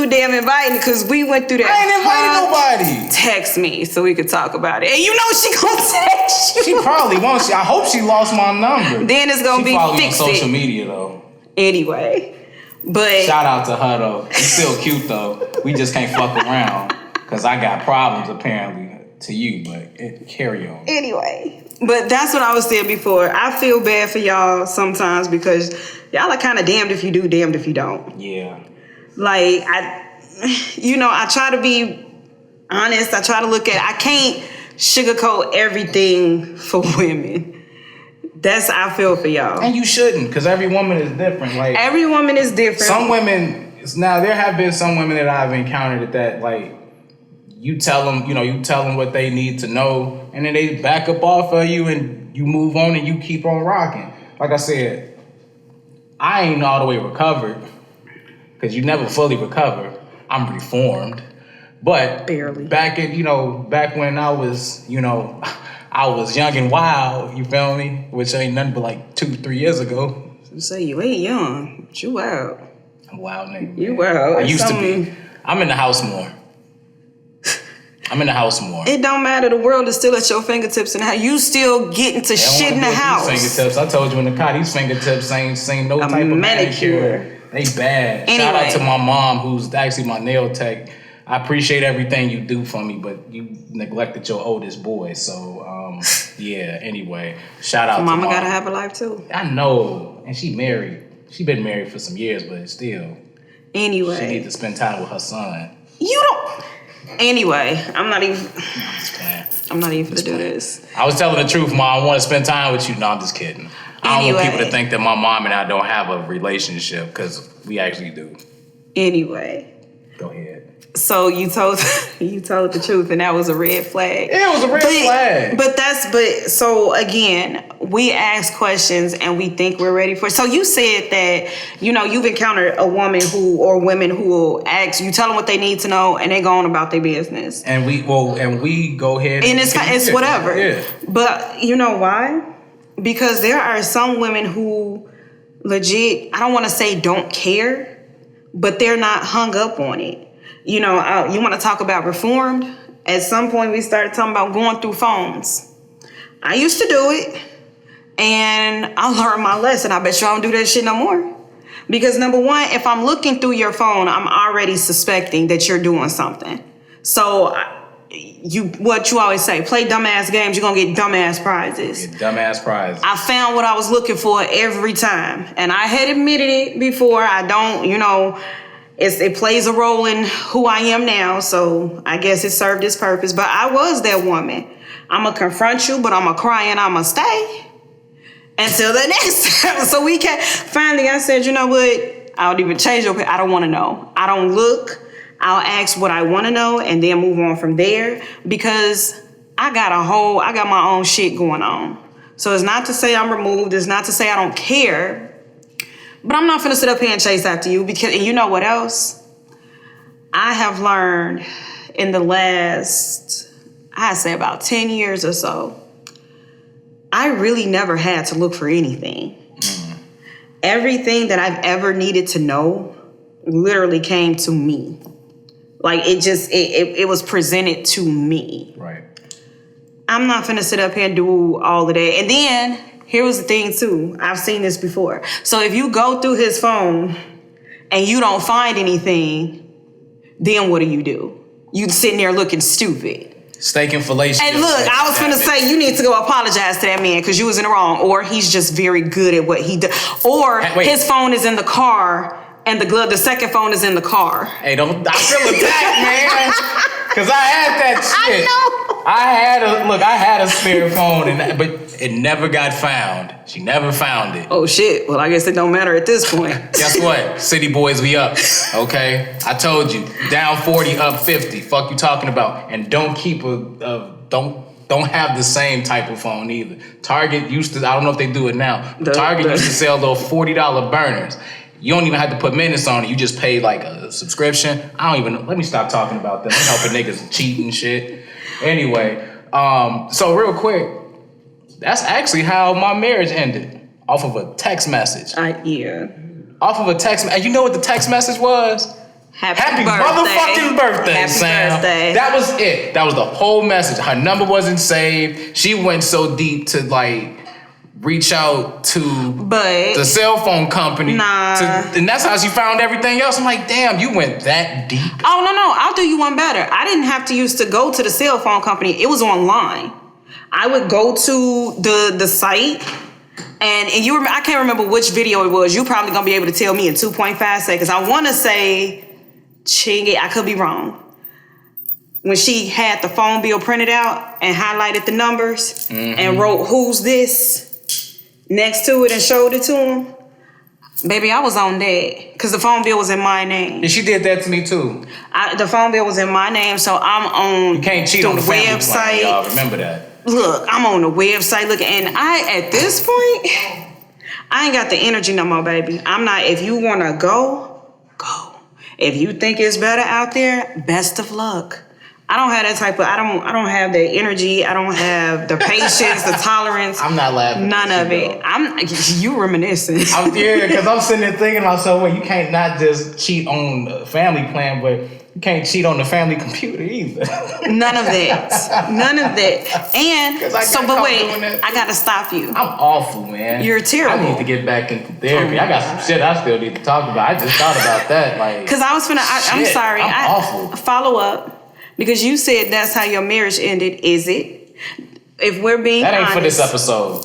damn inviting, because we went through that. I ain't invited nobody. Text me so we could talk about it. And you know she gonna text you. She probably won't. I hope she lost my number. Then it's gonna be fixed. On social media though. Anyway, but shout out to her though. She's still cute though. We just can't fuck around because I got problems apparently to you. But carry on. Anyway, but that's what I was saying before. I feel bad for y'all sometimes because y'all are kind of damned if you do, damned if you don't. Yeah. Like I try to be honest. I try to I can't sugarcoat everything for women. I feel for y'all. And you shouldn't, because every woman is different. Like every woman is different. Some women, now there have been some women that I've encountered that like, you tell them what they need to know, and then they back up off of you and you move on and you keep on rocking. Like I said, I ain't all the way recovered, because you never fully recover. I'm reformed. But barely. Back when I was, I was young and wild, you feel me? Which ain't nothing but like 2-3 years ago. You say you ain't young, but you wild. I'm wild, nigga. You wild. I used to be. I'm in the house more. It don't matter. The world is still at your fingertips, and how you still getting to shit in the house. Fingertips. I told you in the car, these fingertips ain't seen no type of manicure. They bad. Anyway. Shout out to my mom, who's actually my nail tech. I appreciate everything you do for me, but you neglected your oldest boy. So, yeah, anyway. Shout out to Mama Mom. gotta have a life, too. I know. And she married. She been married for some years, but still. Anyway. She need to spend time with her son. You don't. Anyway, I'm not even. I'm not even gonna do this. I was telling the truth, Mom. I want to spend time with you. No, I'm just kidding. I don't want people to think that my mom and I don't have a relationship, because we actually do. Anyway. Go ahead. So you told the truth, and that was a red flag. It was a red flag. But so again, we ask questions and we think we're ready for it. So you said that, you've encountered a woman or women who will ask, you tell them what they need to know and they go on about their business. And we go ahead and it's whatever. Yeah. But you know why? Because there are some women who legit, I don't want to say don't care, but they're not hung up on it. You want to talk about reformed? At some point, we started talking about going through phones. I used to do it, and I learned my lesson. I bet you I don't do that shit no more. Because number one, if I'm looking through your phone, I'm already suspecting that you're doing something. So what you always say, play dumbass games, you're going to get dumbass prizes. I found what I was looking for every time. And I had admitted it before. I don't, it plays a role in who I am now, so I guess it served its purpose. But I was that woman. I'm going to confront you, but I'm going to cry and I'm going to stay until the next time. So we can't. Finally, I said, you know what? I don't even change your opinion. I don't want to know. I don't look. I'll ask what I want to know and then move on from there, because I got my own shit going on. So it's not to say I'm removed. It's not to say I don't care. But I'm not finna sit up here and chase after you, because, and you know what else? I have learned in the last, I'd say about 10 years or so, I really never had to look for anything. Everything that I've ever needed to know literally came to me. Like it was presented to me. Right. I'm not finna sit up here and do all of that. And then, here was the thing too. I've seen this before. So if you go through his phone and you don't find anything, then what do? You sitting there looking stupid. Steak and fellatio. And look, I was finna say, you need to go apologize to that man because you was in the wrong. Or he's just very good at what he does. Or his phone is in the car and the second phone is in the car. Hey, I feel attacked, man. Because I had that shit. I know. I had a spare phone, but it never got found. She never found it. Oh, shit. Well, I guess it don't matter at this point. Guess what? City boys, we up. Okay? I told you. Down 40, up 50. Fuck you talking about. And don't keep don't have the same type of phone either. Target used to, I don't know if they do it now. Target used to sell those $40 burners. You don't even have to put minutes on it. You just pay like a subscription. Let me stop talking about that. I'm helping niggas cheat and shit. Anyway, so real quick, that's actually how my marriage ended. Off of a text message. Yeah. Off of a text, and you know what the text message was? Happy motherfucking birthday, Happy Sam. Birthday. That was it. That was the whole message. Her number wasn't saved. She went so deep to reach out to the cell phone company. And that's how she found everything else. I'm like, damn, you went that deep. Oh, no. I'll do you one better. I didn't have to used to go to the cell phone company. It was online. I would go to the site, and I can't remember which video it was. You're probably going to be able to tell me in 2.5 seconds. I want to say, I could be wrong. When she had the phone bill printed out and highlighted the numbers and wrote, "Who's this?" next to it and showed it to him. Baby, I was on that because the phone bill was in my name. And she did that to me too. The phone bill was in my name, so I'm on you can't cheat the on the website. Plan, y'all remember that. Look, I'm on the website looking, and at this point, I ain't got the energy no more, baby. I'm not. If you want to go. If you think it's better out there, best of luck. I don't have that type of. I don't have the energy. I don't have the patience, the tolerance. I'm not laughing. None of it. You reminiscing. Because I'm sitting there thinking to myself, well, you can't not just cheat on the family plan, but you can't cheat on the family computer either. None of that. And I gotta stop you. I'm awful, man. You're terrible. I need to get back into therapy. I got some shit I still need to talk about. I just thought about that, because I was I'm sorry. I'm awful. Follow up. Because you said that's how your marriage ended. Is it? If we're being honest. That ain't for this episode.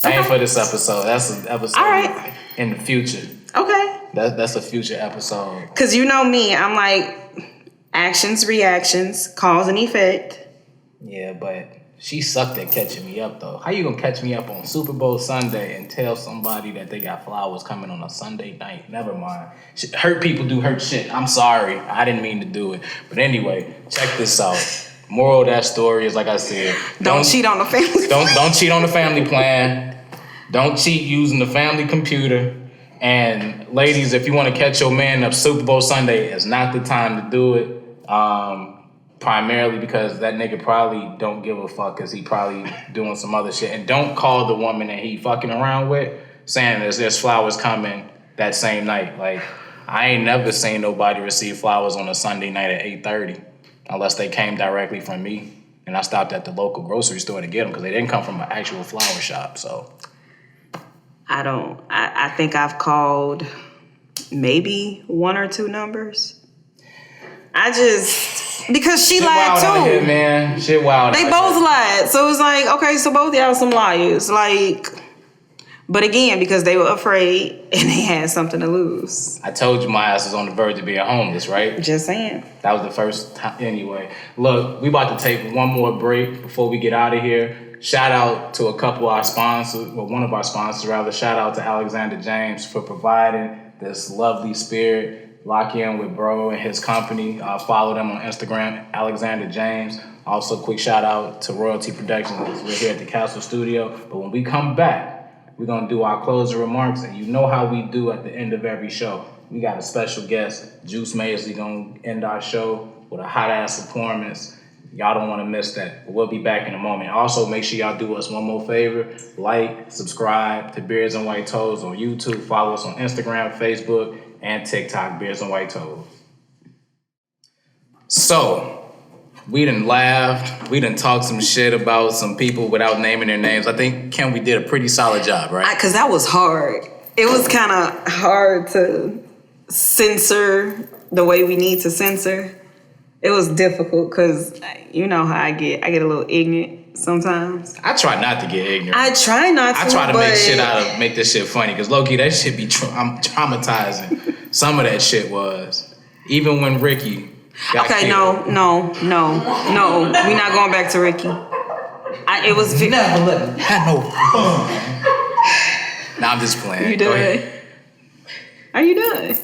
That ain't for this episode. That's an episode in the future. Okay. That's a future episode. Because you know me. I'm like, actions, reactions, cause and effect. Yeah, but she sucked at catching me up, though. How you gonna catch me up on Super Bowl Sunday and tell somebody that they got flowers coming on a Sunday night? Never mind. Hurt people do hurt shit. I'm sorry. I didn't mean to do it. But anyway, check this out. Moral of that story is, like I said, don't cheat on the family. Don't cheat on the family plan. Don't cheat using the family computer. And ladies, if you want to catch your man up Super Bowl Sunday, it's not the time to do it. Primarily because that nigga probably don't give a fuck because he probably doing some other shit. And don't call the woman that he fucking around with saying there's flowers coming that same night. Like, I ain't never seen nobody receive flowers on a Sunday night at 8:30 unless they came directly from me. And I stopped at the local grocery store to get them because they didn't come from an actual flower shop. So I think I've called maybe 1 or 2 numbers. Because she lied too. Out here, man. Shit wild. They both lied. So it was like, okay, so both y'all some liars. Like, but again, because they were afraid and they had something to lose. I told you my ass was on the verge of being homeless, right? Just saying. That was the first time. Anyway, look, we about to take one more break before we get out of here. Shout out to a couple of our sponsors, well, one of our sponsors rather. Shout out to Alexander James for providing this lovely spirit. Lock in with bro and his company. Follow them on Instagram, Alexander James. Also, quick shout out to Royalty Productions. We're here at the Castle Studio. But when we come back, we're going to do our closing remarks. And you know how we do at the end of every show. We got a special guest, Juice Maisley, going to end our show with a hot-ass performance. Y'all don't want to miss that. We'll be back in a moment. Also, make sure y'all do us one more favor. Like, subscribe to Beards and White Toes on YouTube. Follow us on Instagram, Facebook, and TikTok, Beards and White Toes. So, we done laughed. We done talked some shit about some people without naming their names. I think, Kym, we did a pretty solid job, right? Because that was hard. It was kind of hard to censor the way we need to censor. It was difficult because you know how I get. I get a little ignorant sometimes. I try not to get ignorant. I try not to. I try to make this shit funny because low-key, that shit be I'm traumatizing. Some of that shit was. Even when Ricky got killed. No. We're not going back to Ricky. It was... Never let me have no fun. Nah, I'm just playing. You done? Are you done?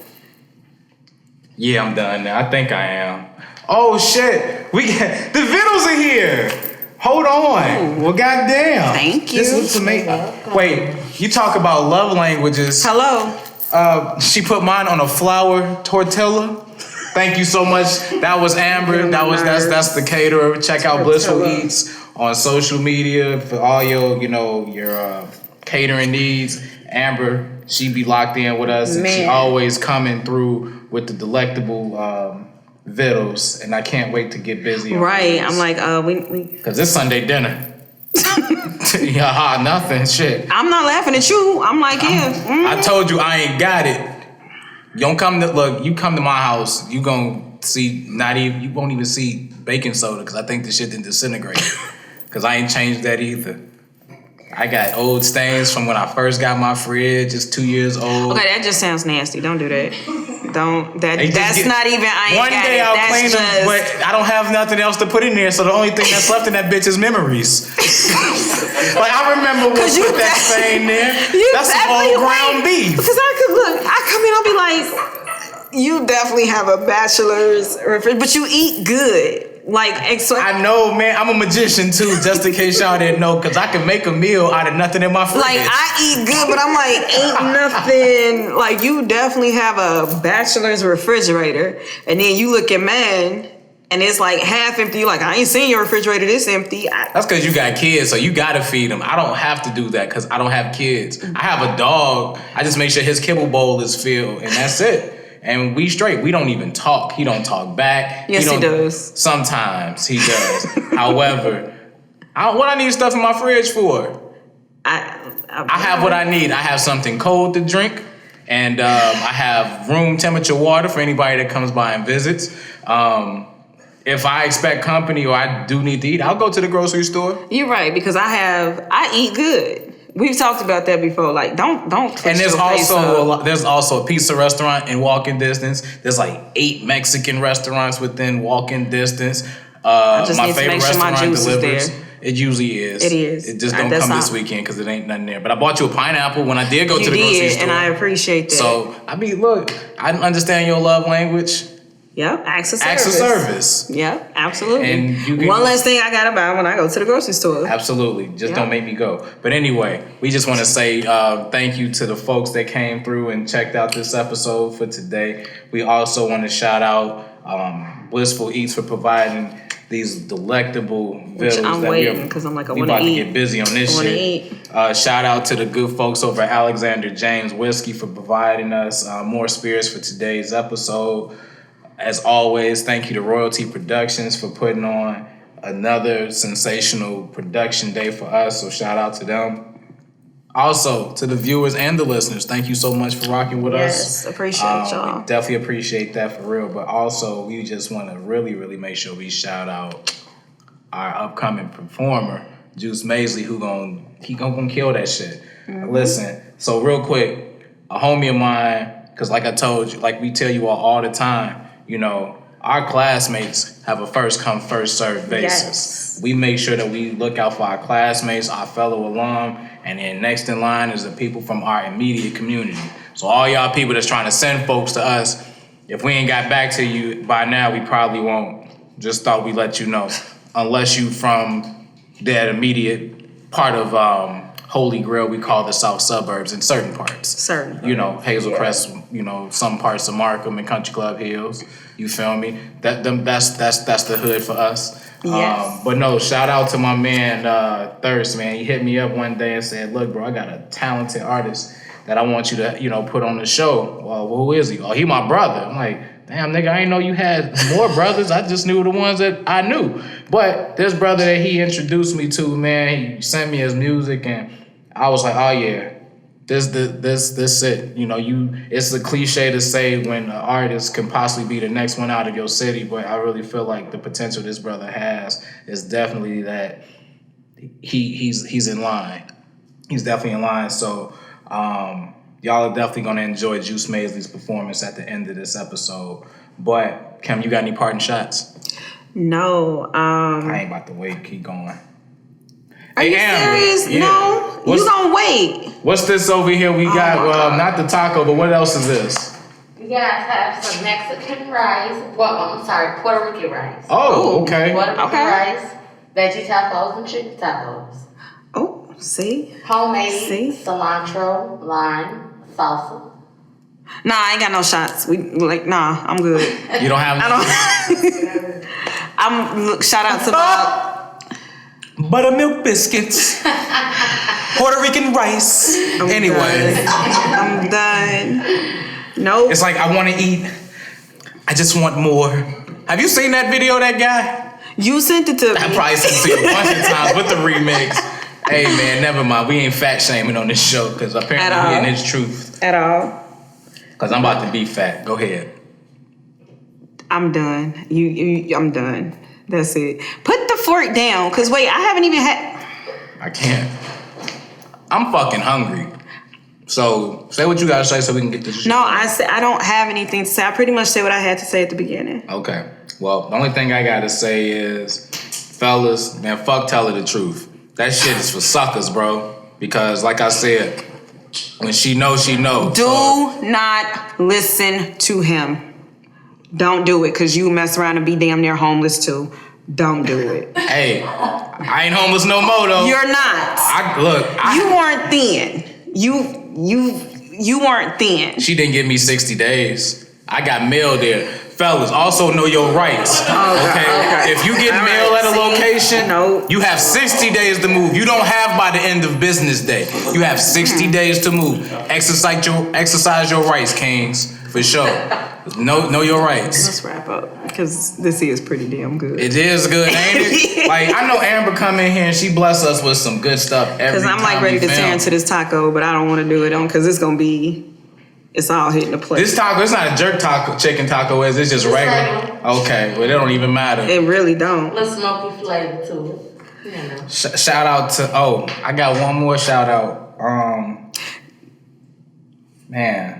Yeah, I'm done now. I think I am. Oh, shit. We got... The Vittles are here. Hold on. Well, goddamn. Thank you. This is amazing. Wait, you talk about love languages. Hello. She put mine on a flour tortilla. Thank you so much. That was Amber. That's the caterer. Check out Blissful Eats on social media for all your catering needs. Amber, she be locked in with us, and she always coming through with the delectable vittles, and I can't wait to get busy. Right, I'm like, we because it's Sunday dinner. Nothing, shit. I'm not laughing at you. I'm like, I told you I ain't got it. You don't come to you come to my house, you gonna see you won't even see baking soda because I think the shit didn't disintegrate. Because I ain't changed that either. I got old stains from when I first got my fridge. It's 2 years old. Okay, that just sounds nasty. Don't do that. That's not even. One day I'll clean them, but I don't have nothing else to put in there. So the only thing that's left in that bitch is memories. Like I remember when you put that stain there. That's some old ground beef. Because I come in, I'll be like, you definitely have a bachelor's, but you eat good. I know, man. I'm a magician too, just in case y'all didn't know, because I can make a meal out of nothing in my fridge. Like I eat good, but I'm like, ain't nothing. Like you definitely have a bachelor's refrigerator, and then you look at mine, and it's like half empty. You like, I ain't seen your refrigerator this empty. That's because you got kids, so you gotta feed them. I don't have to do that because I don't have kids. I have a dog. I just make sure his kibble bowl is filled, and that's it. And we straight. We don't even talk. He don't talk back. Yes, he does. Sometimes he does. However, what I need stuff in my fridge for? I have what I need. I have something cold to drink, and I have room temperature water for anybody that comes by and visits. If I expect company or I do need to eat, I'll go to the grocery store. You're right, because I eat good. We've talked about that before. Like, don't. And there's also a pizza restaurant in walking distance. There's like 8 Mexican restaurants within walking distance. My favorite restaurant delivers. It usually is. It is. It just don't come this weekend because it ain't nothing there. But I bought you a pineapple when I did go to the grocery store. And I appreciate that. So, I mean, look, I understand your love language. Yep, acts of service. Acts of service. Yep, absolutely. And you can, one less thing I gotta buy when I go to the grocery store. Absolutely. Just don't make me go. But anyway, we just want to say thank you to the folks that came through and checked out this episode for today. We also want to shout out Blissful Eats for providing these delectable villas. I'm waiting because I'm like, I want to eat. We about to get busy on this shit. Shout out to the good folks over at Alexander James Whiskey for providing us more spirits for today's episode. As always, thank you to Royalty Productions for putting on another sensational production day for us. So shout out to them. Also, to the viewers and the listeners, thank you so much for rocking with us. Yes, appreciate y'all. We definitely appreciate that for real. But also, we just want to really, really make sure we shout out our upcoming performer, Juice Maisley, who gonna kill that shit. Listen, so real quick, a homie of mine, because like I told you, like we tell you all the time, you know, our classmates have a first come, first served basis. Yes. We make sure that we look out for our classmates, our fellow alum, and then next in line is the people from our immediate community. So all y'all people that's trying to send folks to us, if we ain't got back to you by now, we probably won't. Just thought we'd let you know. Unless you from that immediate part of Holy Grail, we call the South Suburbs in certain parts. You know, Hazel Crest, you know, some parts of Markham and Country Club Hills. You feel me? That's the hood for us. Yes. But no, shout out to my man Thirst, man. He hit me up one day and said, "Look, bro, I got a talented artist that I want you to, you know, put on the show." Well, who is he? Oh, he my brother. I'm like, damn, nigga, I didn't know you had more brothers. I just knew the ones that I knew. But this brother that he introduced me to, man, he sent me his music and I was like, oh yeah, this it. You know, it's a cliche to say when an artist can possibly be the next one out of your city, but I really feel like the potential this brother has is definitely that he's in line. He's definitely in line. So y'all are definitely gonna enjoy Juice Maisley's performance at the end of this episode. But Kym, you got any parting shots? No. I ain't about to wait. Keep going. Are you serious? Yeah. No, you gonna wait. What's this over here? We got not the taco, but what else is this? You guys have some Mexican rice. Well, I'm sorry, Puerto Rican rice. Oh, okay. Puerto Rican rice, veggie tacos, and chicken tacos. Oh, see? Homemade cilantro, lime, salsa. Nah, I ain't got no shots. I'm good. You don't have. Shout out to Bob. Buttermilk biscuits, Puerto Rican rice. I'm done. Nope. It's like I want to eat. I just want more. Have you seen that video of that guy? You sent it to me. I probably sent it to you a bunch of times with the remix. Hey man, never mind. We ain't fat shaming on this show because apparently we're getting his truth. At all. Because I'm about to be fat. Go ahead. I'm done. I'm done. That's it. Put the fork down, because wait, I haven't even had... I can't. I'm fucking hungry. So, say what you gotta say so we can get this shit. No, I don't have anything to say. I pretty much said what I had to say at the beginning. Okay. Well, the only thing I gotta say is, fellas, man, fuck telling the truth. That shit is for suckers, bro. Because, like I said, when she knows, she knows. Do not listen to him. Don't do it, because you mess around and be damn near homeless too. Don't do it. Hey, I ain't homeless no more though. You're not. You weren't thin. You weren't thin. She didn't give me 60 days. I got mail there. Fellas, also know your rights. Okay? If you get mail at a location, you have 60 days to move. You don't have by the end of business day. You have 60 days to move. Exercise your rights, kings. For sure. Know your rights. Let's wrap up, because this is pretty damn good. It is good, ain't it? Like, I know Amber come in here and she bless us with some good stuff every time. Because I'm like ready to tear into this taco, but I don't want to do it on, because it's going to be, it's all hitting the plate. This taco, it's not a jerk taco, chicken taco, is it? It's just regular? Okay, well, it don't even matter. It really don't. Little smoky flavor to it. You know. Shout out to, I got one more shout out. Man.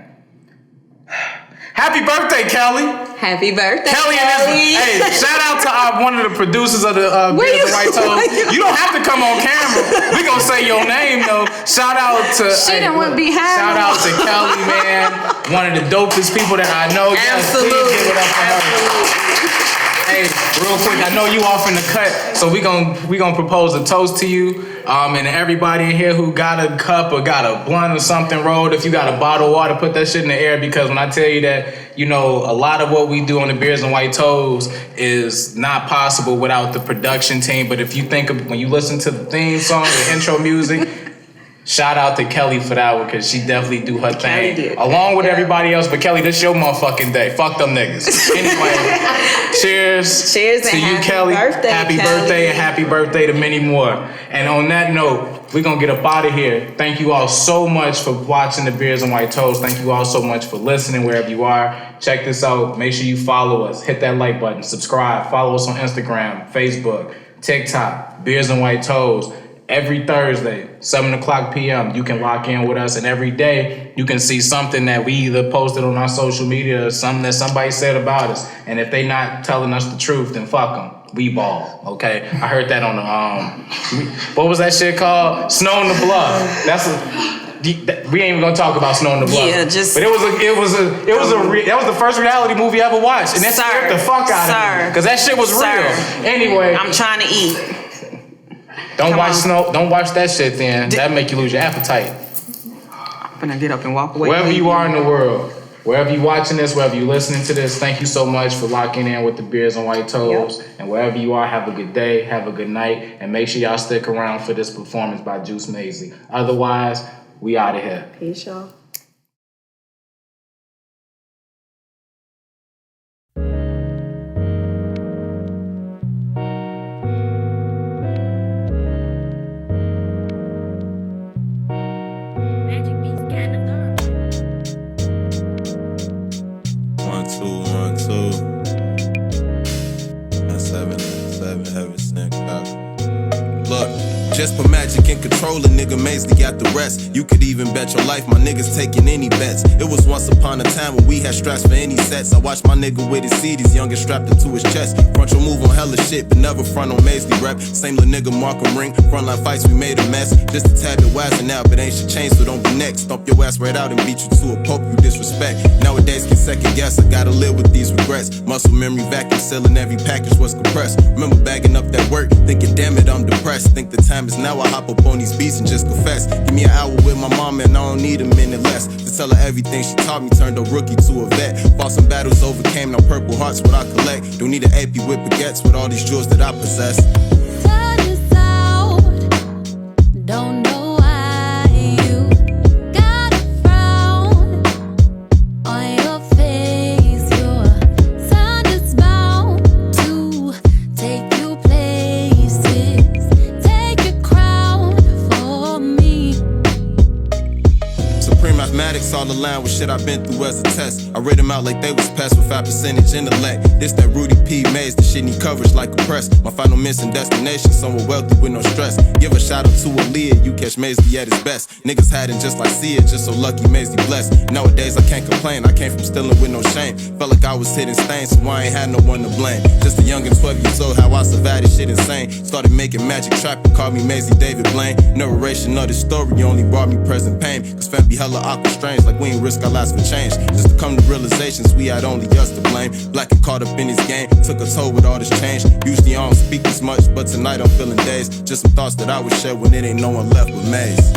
Happy birthday, Kelly. Happy birthday, Kelly. Hey, shout out to our one of the producers of the Beers and White Toes. You don't have to come on camera. We gonna say your name though. Shout out to shout out to Kelly, man. One of the dopest people that I know. Absolutely. Yes, please give it up for her. Hey, real quick, I know you off in the cut, so we gonna propose a toast to you, and everybody in here who got a cup or got a blunt or something rolled. If you got a bottle of water, put that shit in the air, because when I tell you that, you know, a lot of what we do on the Beers and White Toes is not possible without the production team. But if you think of when you listen to the theme song, the intro music. Shout out to Kelly for that one, because she definitely do her thing. Along with everybody else, but Kelly, this your motherfucking day. Fuck them niggas. Anyway, cheers to you, Kelly. Happy birthday and happy birthday to many more. And on that note, we're going to get up out of here. Thank you all so much for watching the Beers and White Toes. Thank you all so much for listening wherever you are. Check this out. Make sure you follow us. Hit that like button. Subscribe. Follow us on Instagram, Facebook, TikTok, Beers and White Toes. Every Thursday, 7 o'clock p.m., you can lock in with us, and every day you can see something that we either posted on our social media or something that somebody said about us. And if they not telling us the truth, then fuck them. We ball, okay? I heard that on the what was that shit called? Snow in the Bluff. We ain't even gonna talk about Snow in the Bluff. Yeah, just. But that was the first reality movie I ever watched, and that scared the fuck out of me, because that shit was real. Anyway, I'm trying to eat. Don't watch that shit then. That'll make you lose your appetite. I'm gonna get up and walk away. Wherever you are in the world, wherever you watching this, wherever you listening to this, thank you so much for locking in with the Beers and White Toes. Yep. And wherever you are, have a good day, have a good night, and make sure y'all stick around for this performance by Juice Maisie. Otherwise, we out of here. Peace, y'all. Just put magic in control, a nigga Maisley got the rest. You could even bet your life my niggas taking any bets. It was once upon a time when we had straps for any sets. I watched my nigga with his CDs, youngest strapped into his chest. Front your move on hella shit, but never front on Maisley rep. Same little nigga Markham ring, frontline fights we made a mess. Just a tad bit wiser now, but ain't shit changed, so don't be next. Stomp your ass right out and beat you to a pulp, you disrespect. Nowadays can second guess, I gotta live with these regrets. Muscle memory vacuum sealing every package was compressed. Remember bagging up that work, thinking damn it I'm depressed. Think the time is now, I hop up on these beats and just confess. Give me an hour with my mama and I don't need a minute less. To tell her everything she taught me, turned a rookie to a vet. Fought some battles, overcame, now purple hearts what I collect. Don't need an AP with baguettes with all these jewels that I possess. Turn this out, don't know why you got a frown on your face. Your son is bound to take you places. Mathematics all aligned with shit I've been through as a test. I read them out like they was passed with 5% intellect. This that Rudy P. Mays, the shit need coverage like a press. My final missing destination, somewhere wealthy with no stress. Give a shout out to Aaliyah, you catch Maisley at his best. Niggas hiding just like Sia, just so lucky Maisley blessed. Nowadays I can't complain, I came from stealing with no shame. Felt like I was hitting stains, so I ain't had no one to blame. Just a young and 12 years old, how I survived this shit insane. Started making magic trap and called me Maisley David Blaine. Narration of this story only brought me present pain. Cause fam be hella awkward strange, like we ain't risk our lives for change. Just to come to realizations, we had only us to blame. Black and caught up in this game, took a toll with all this change. Usually I don't speak as much, but tonight I'm feeling dazed. Just some thoughts that I would share when it ain't no one left with Maze.